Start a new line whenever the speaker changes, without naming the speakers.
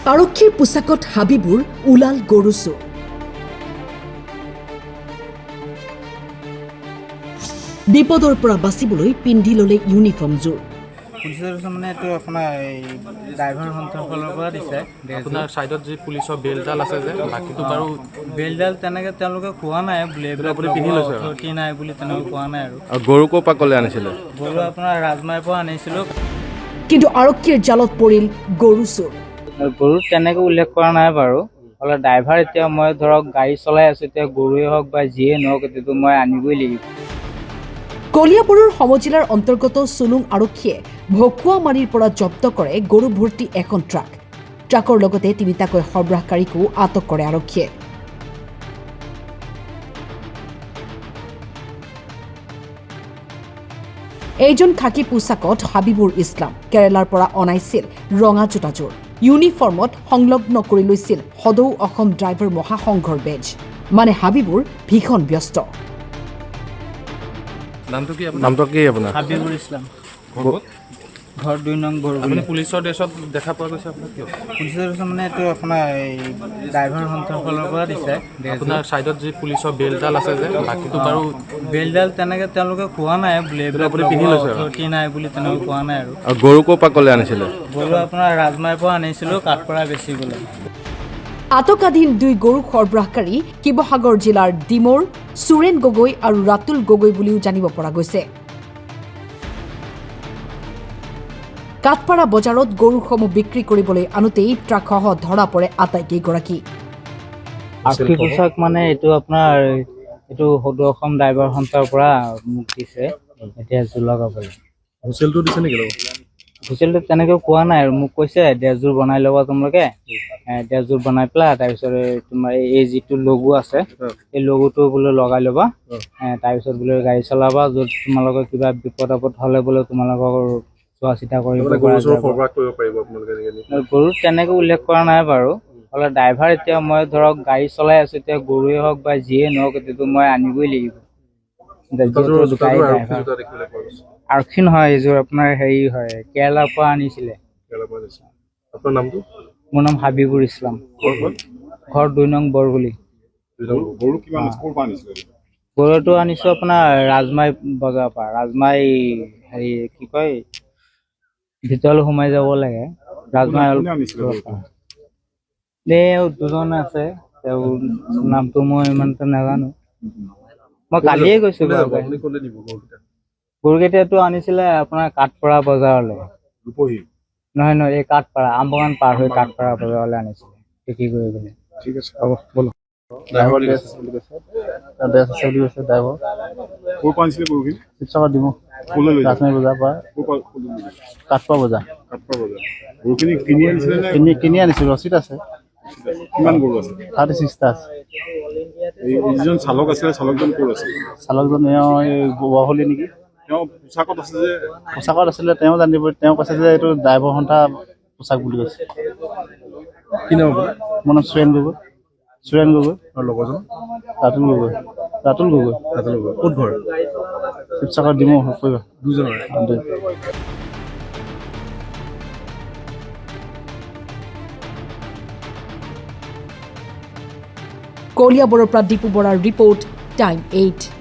আৰক্ষীৰ পোছাকত হাবিবুৰ ওলাল গৰু চোৰ। বিপদৰ পৰা বাচিবলৈ পিন্ধি ললে ইউনিফৰ্মযোৰ।
পুলিচৰ মানে এইটো আপোনাৰ ড্ৰাইভাৰ সন্থাৰ ফালৰ পৰা দিছে।
আপোনাৰ সাইডত যে পুলিচৰ বেলডাল আছে যে বাকিটো বাৰু
বেলডাল তেনেকৈ তেওঁলোকে কোৱা নাই বুলি, এইবিলাক
পিন্ধি লৈছে
অথৰিটি নাই বুলি তেনেকৈ কোৱা নাই।
আৰু গৰু ক'ৰ পৰা ক'লে আনিছিলে?
গৰু আপোনাৰ ৰাজমাইৰ পৰা আনিছিলোঁ।
কিন্তু আৰক্ষীৰ জালত পৰিল গৰু চোৰ।
গৰু তেনেকৈ উল্লেখ কৰা নাই বাৰু। হ'লে ড্ৰাইভাৰ এতিয়া মই ধৰক গাড়ী চলাই আছোঁ, এতিয়া গৰুৱে হওক বা যিয়ে নহওক এইটো মই আনিবই লাগিব।
কলিয়াবৰৰ সমজিলাৰ অন্তৰ্গত চুলুং আৰক্ষীয়ে ভকুৱামাৰীৰ পৰা জব্দ কৰে গৰু ভৰ্তি এখন ট্ৰাক। ট্ৰাকৰ লগতে তিনিটাকৈ সৰবৰাহকাৰীকো আটক কৰে আৰক্ষীয়ে। এইজন খাকী পোছাকত হাবিবুৰ ইছলাম কেৰালাৰ পৰা অনাইছিল ৰঙা জোতাযোৰ। ইউনিফৰ্মত সংলগ্ন কৰি লৈছিল সদৌ অসম ড্ৰাইভাৰ মহাসংঘৰ বেজ। মানে হাবিবুৰ ভীষণ ব্যস্ত।
নামটো কি আপোনাৰ?
হাবিবুৰ ইছলাম, ঘৰ 2 নং বৰগুলি।
আপুনি পুলিচৰ ড্ৰেছত দেখা পোৱা গৈছে আপোনাক কিয়?
পুলিচৰ মানে এইটো আপোনাৰ ড্ৰাইভাৰ সন্থাৰ ফালৰ পৰা দিছে।
আপোনাৰ সাইডত যে পুলিচৰ বেলডাল আছে যে বাকিটো বাৰু
বেলডাল তেনেকৈ তেওঁলোকে কোৱা নাই বুলি, এইবিলাক
পিন্ধি লৈছে
অথৰিটি নাই বুলি তেনেকৈ কোৱা নাই।
আৰু গৰু ক'ৰ পৰা ক'লে আনিছিলে?
গৰু আপোনাৰ ৰাজমাইৰ পৰা আনিছিলোঁ, কাঠপৰা বেচিবলৈ।
আটকাধীন 2 গৰু সৰবৰাহকাৰী শিৱসাগৰ জিলাৰ ডিমৌৰ সুৰেন গগৈ আৰু ৰাতুল গগৈ বুলিও জানিব পৰা গৈছে। কাঠপাৰা বজাৰত গৰুসমূহ বিক্ৰী কৰিবলৈ আনোতেই ট্ৰাকসহ ধৰা পৰে আটাইকেইগৰাকী।
আৰক্ষী পোছাক মানে এইটো আপোনাৰ এইটো সদৌ অসম ড্ৰাইভাৰ সন্থাৰ পৰা মোক দিছে। এতিয়া লগাবলৈ
হোটেলটো দিছে নেকি লগত?
হোটেলটো তেনেকৈ কোৱা নাই আৰু মোক কৈছে ড্ৰেছযোৰ বনাই ল'বা তোমালোকে। ড্ৰেছযোৰ বনাই পেলাই তাৰপিছত তোমাৰ এই যিটো লগো আছে এই লগোটো বোলে লগাই ল'বা। তাৰপিছত বোলে গাড়ী চলাবা, য'ত তোমালোকৰ কিবা বিপদ আপদ হ'লে বোলে তোমালোকৰ চোৱা চিতা কৰিব পৰা যাব। গৰু তেনেকৈ উল্লেখ কৰা নাই বাৰু। হ'লে ড্ৰাইভাৰ এতিয়া মই ধৰক গাড়ী চলাই আছোঁ, এতিয়া গৰুৱে হওক বা যিয়ে নহওক এইটো মই আনিবই লাগিব। আৰক্ষী নহয়, এইযোৰ আপোনাৰ হেৰি হয়, কেৰেলাৰ পৰা আনিছিলে।
আপোনাৰ নামটো?
মোৰ নাম হাবিবুৰ ইছলাম, ঘৰ 2 নং বৰগুলি। গৰুটো আনিছোঁ আপোনাৰ ৰাজমাই বজাৰৰ পৰা। ৰাজমাই হেৰি কি কয়, ভিতৰলৈ সোমাই যাব লাগে। ৰাজমাই দুজন আছে, তেওঁৰ নামটো মই ইমানটা নাজানো। মই কালিয়ে গৈছোঁ বাৰু। গৰুকেইটাটো আনিছিলে আপোনাৰ কাঠপৰা বজাৰলৈ। নহয়, এই কাঠপাৰা আমবাগান পাৰ হৈ কাঠপাৰা বজাৰলৈ আনিছিলে বিক্ৰী কৰিবলৈ।
ঠিক আছে, হ'ব ব'লো। ড্ৰাইভাৰ ড্ৰেছ আছে বুলি কৈছে। ড্ৰেছ আছে বুলি কৈছে ড্ৰাইভাৰ। ক'ৰ পৰা আনিছিলে গৰুখিনি? শিৱসাগৰ ডিমৌ ৰাজমাই বজাৰ পৰা। কাঠপৰা বজাৰ। গৰুখিনি কিনি আনিছিলে নে? কিনি আনিছোঁ, ৰচিদ আছে। কিমান গৰু আছে? 36টা আছে। এই যিজন চালক আছিলে, চালকজন ক'ৰ আছিল? চালকজন বহলি নেকি? তেওঁ পোছাকত আছে যে? পোছাকত আছিলে, তেওঁ জানিব। তেওঁ কৈছে যে এইটো ড্ৰাইভাৰ সন্থা পোছাক বুলি কৈছে। কি নাম আপোনাৰ? মোৰ নাম সুৰেন গগৈ। আৰু লগৰজন? ৰাতুল গগৈ। ক'ত ঘৰ? শিৱসাগৰ ডিমৌ পৰিবা। দুজনৰে?
কলিয়াবৰৰ পৰা দীপু বৰাৰ ৰিপৰ্ট, টাইম 8।